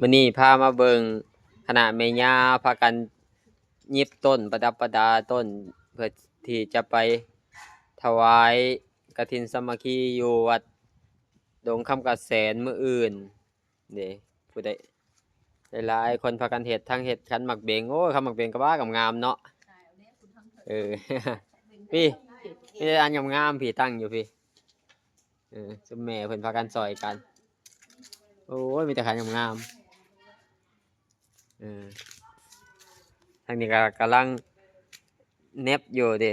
มื้อนี้พามาเบิ่งคณะแม่ย่าพากันหยิบต้นประดับประดาต้นเพื่อที่จะไปถวายกฐินสามัคคีอยู่วัดดงคำกะแสนมื้ออื่นเด้ผู้ใดหลายๆคนพากันเฮ็ดทั้งเฮ็ดขันหมักเบงโอ้ยขันหมักเบงก็ว่างามๆเนาะเออ พี่มีแต่อันงามๆพี่ตั้งอยู่พี่ซุมแม่เพิ่นพากันซอยกันโอ้ยมีแต่ขันงามๆทางนี้ก็กำลังเน็บอยู่เด้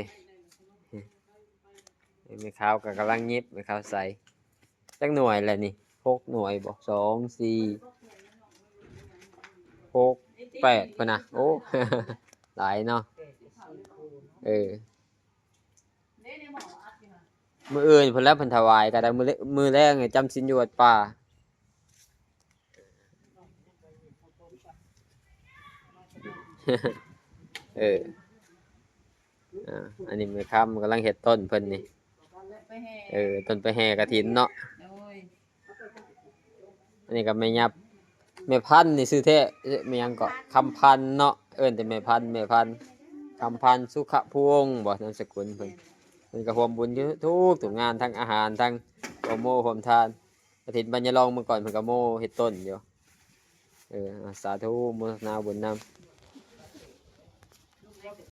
แม่ขาวก็กำลังเย็บแม่ขาวใส่จักหน่วยแหละนี่6หน่วยบ่2 4 6 8พุ่นน่ะโอ้ หลายเนาะมื้ออื่นเพิ่นแล้วเพิ่นถวายก็ได้มื้อแรกนี่จำศีลอยู่วัดป่าเอออันนี้แม่ค้ำกำลังเฮ็ดต้นเพิ่นนี่ต้นไปแห่กฐินเนาะอันนี้ก็แม่ยับแม่พันธุ์นี่ชื่อแท้แม่หยังก็คำพันธุ์เนาะเอิ้นแต่แม่พันธุ์คำพันธุ์สุขพวงศ์บ่นามสกุลเพิ่นก็ร่วมบุญอยู่ทุกงานทั้งอาหารทั้งโปรโมโฮมทานกฐินบัญญาลองเมื่อก่อนเพิ่นก็โมเฮ็ดต้นอยู่สาธุโมทนาบุญนำ